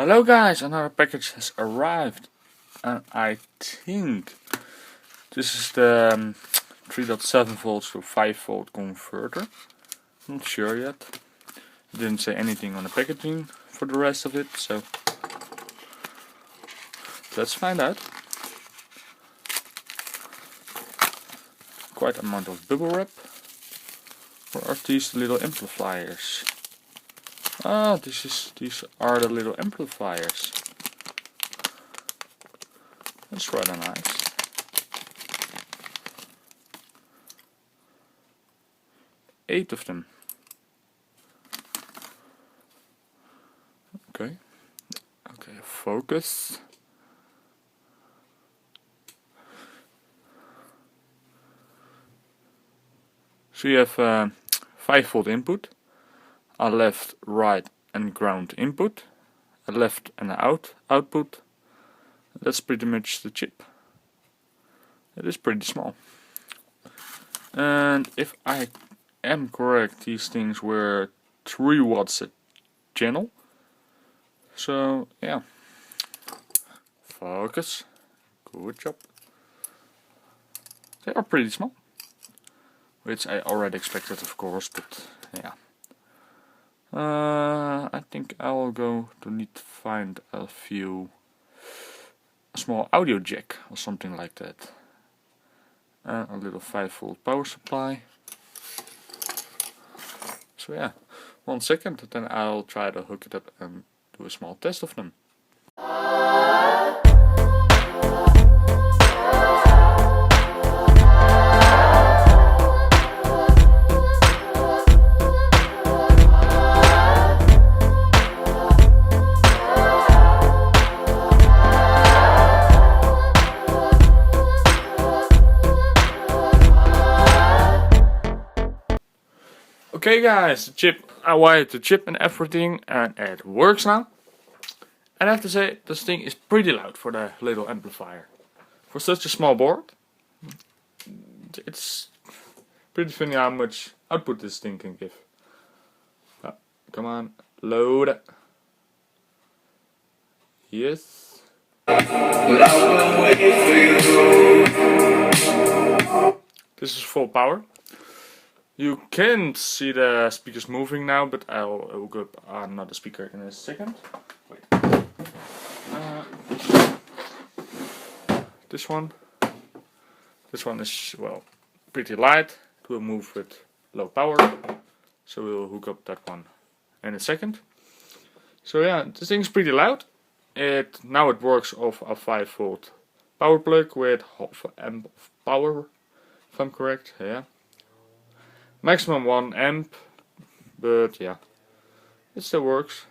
Hello guys, another package has arrived, and I think this is the 3.7 volts to 5 volt converter. Not sure yet. It didn't say anything on the packaging for the rest of it, so let's find out. Quite a amount of bubble wrap. What are these little amplifiers? Ah, these are the little amplifiers. That's rather nice. Eight of them. Okay. Okay, focus. So you have 5 volt input, a left, right and ground input, a left and an output. That's pretty much the chip. It is pretty small. And if I am correct, these things were 3 watts a channel. So yeah. Focus. Good job. They are pretty small. Which I already expected, of course, but yeah. I think I'll go to need to find a small audio jack or something like that. And a little 5 volt power supply. So yeah, 1 second, then I'll try to hook it up and do a small test of them. Okay guys, the chip, I wired the chip and everything and it works now. And I have to say, this thing is pretty loud for the little amplifier. For such a small board, it's pretty funny how much output this thing can give. Oh, come on, load it. Yes. This is full power. You can't see the speakers moving now, but I'll hook up another speaker in a second. Wait. This one is, well, pretty light. It will move with low power, so we'll hook up that one in a second. So yeah, this thing's pretty loud. Now it works off a 5 volt power plug with half amp of power, if I'm correct. Yeah. Maximum 1 amp, but yeah, it still works.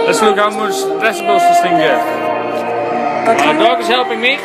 Let's look how much decibels this thing gets. My dog is helping me.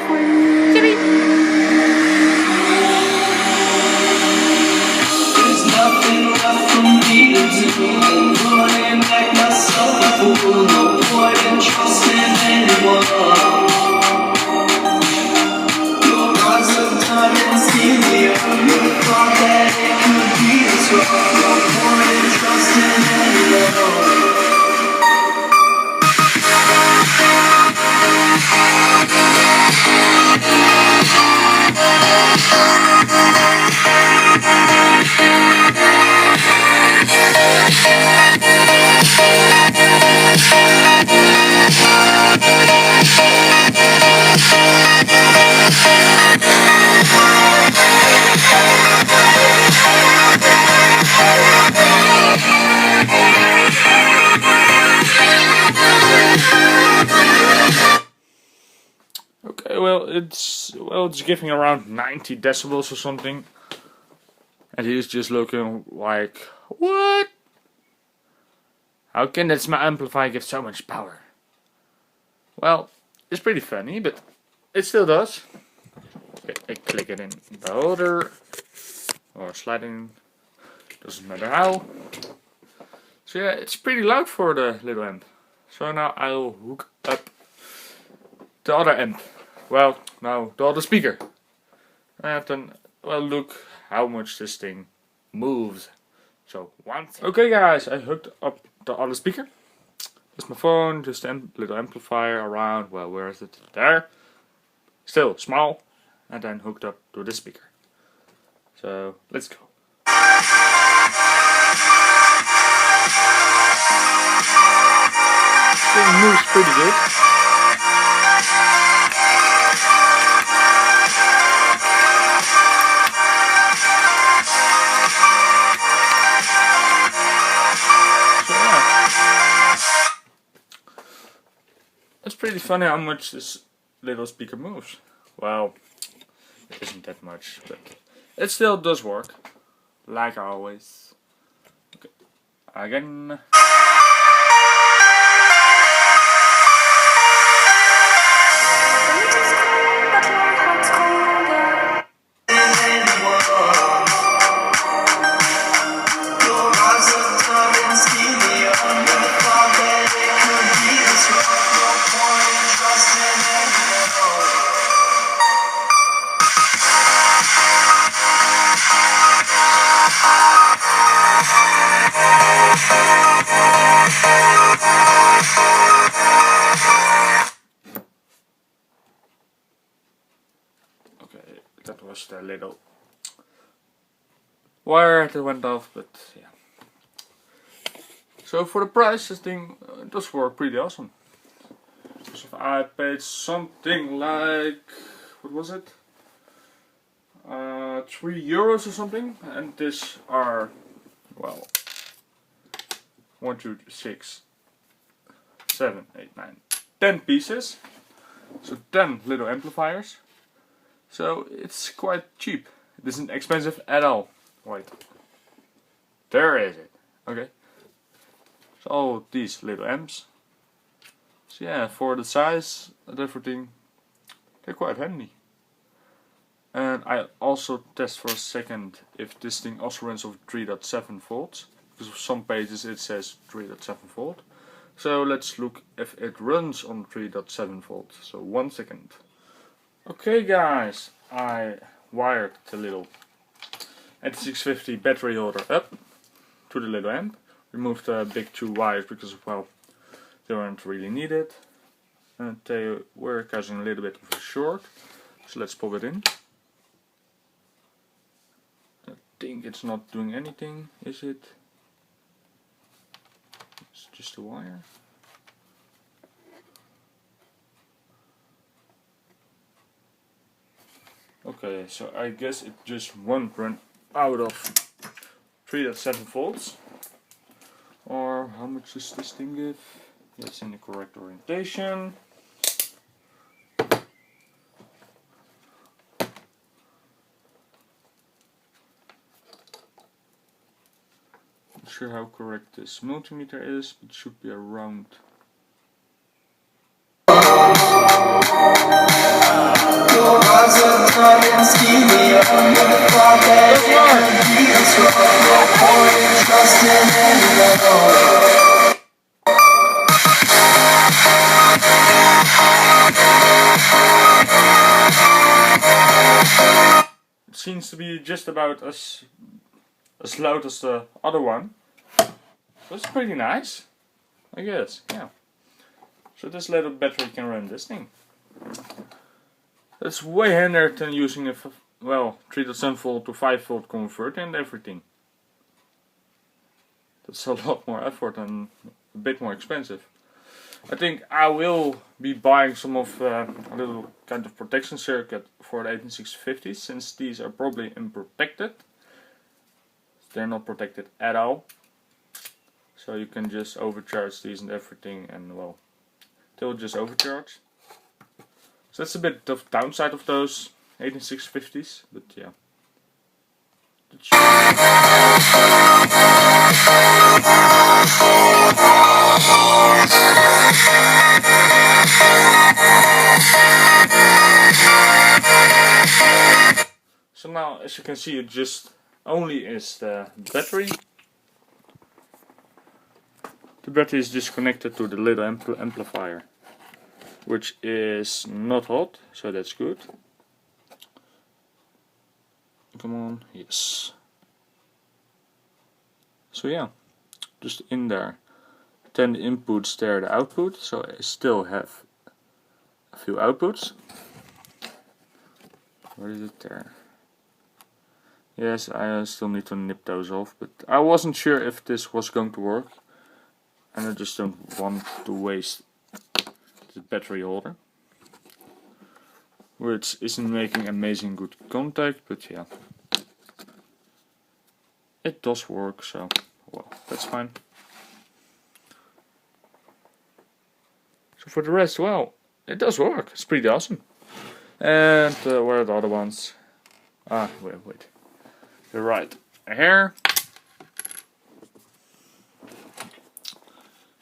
Okay, it's giving around 90 decibels or something, and he's just looking like, what? How can that small amplifier give so much power? Well, it's pretty funny, but it still does. Okay, I click it in the holder or sliding, doesn't matter how. So yeah, it's pretty loud for the little amp. So now I'll hook up the other amp. Well, now the other speaker. And then, well, look how much this thing moves. So, okay guys, I hooked up the other speaker. There's my phone, just a little amplifier around, well, where is it? There. Still small. And then hooked up to this speaker. So, let's go. Thing moves pretty good. So yeah, it's pretty funny how much this little speaker moves. Well, it isn't that much, but it still does work, like always. Okay, again. Okay, that was the little wire that went off, but yeah. So for the price, this thing does work pretty awesome. So if I paid something like, what was it? €3 or something, and these are, well, 1, 2, 3, 6, 7, 8, 9, 10 pieces. So 10 little amplifiers. So it's quite cheap. It isn't expensive at all. Wait. There is it. Okay. So all these little amps. So yeah, for the size and everything, they're quite handy. And I also test for a second if this thing also runs off 3.7 volts. Because on some pages it says 3.7 volt. So let's look if it runs on 3.7 volts. So 1 second. Okay guys, I wired the little 8650 battery holder up to the little amp. Removed the big 2 wires because, well, they weren't really needed. And they were causing a little bit of a short. So let's pop it in. I think it's not doing anything, is it? It's just a wire. Okay, so I guess it just won't run out of 3.7 volts. Or how much does this thing give? It's in the correct orientation. Not sure how correct this multimeter is, but it should be around. It seems to be just about as loud as the other one. That's pretty nice, I guess, yeah. So this little battery can run this thing. That's way handier than using a, well, 3.7 volt to 5 volt converter and everything. That's a lot more effort and a bit more expensive. I think I will be buying some of a little kind of protection circuit for the 18650s, since these are probably unprotected. They're not protected at all. So you can just overcharge these and everything, and well, they'll just overcharge. So that's a bit of downside of those 18650s, but yeah. So now, as you can see, it just only is the battery. The battery is just connected to the little amplifier. which is not hot, so that's good. Come on, yes. So yeah, just in there. 10 inputs there, the output, so I still have a few outputs. Where is it there? Yes, I still need to nip those off, but I wasn't sure if this was going to work, and I just don't want to waste the battery holder, which isn't making amazing good contact, but yeah, it does work, so well, that's fine. So for the rest, well, it does work, it's pretty awesome. And where are the other ones? Ah, wait. You're right. Here.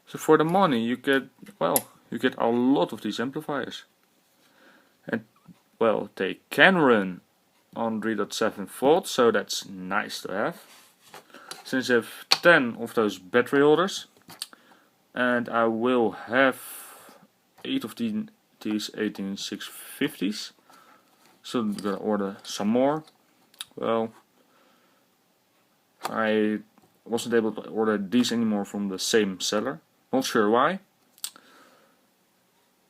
So for the money you get, well, you get a lot of these amplifiers. And well, they can run on 3.7 volts, so that's nice to have. Since I have 10 of those battery holders, and I will have 8 of these 18650s, so I'm gonna order some more. Well, I wasn't able to order these anymore from the same seller, not sure why,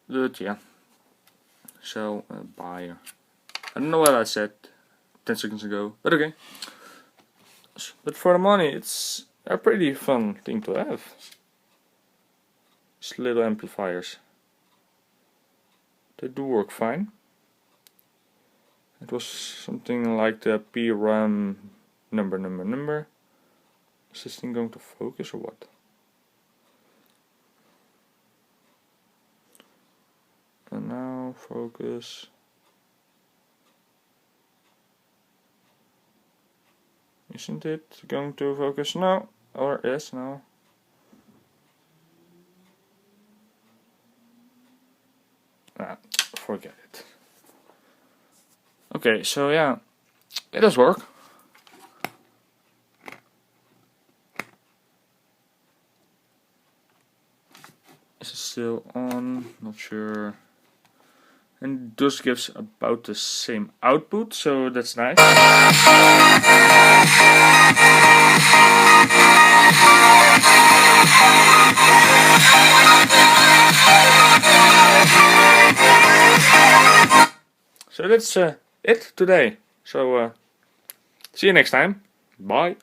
but yeah. So buyer, I don't know what I said 10 seconds ago, but okay. But for the money, it's a pretty fun thing to have. These little amplifiers, they do work fine. It was something like the PRAM number. Is this thing going to focus or what? And now focus. Isn't it going to focus now? Or yes, now? Ah, forget it. Okay, so yeah, it does work. Is it still on? Not sure. And it just gives about the same output, so that's nice. So that's it today. So see you next time. Bye.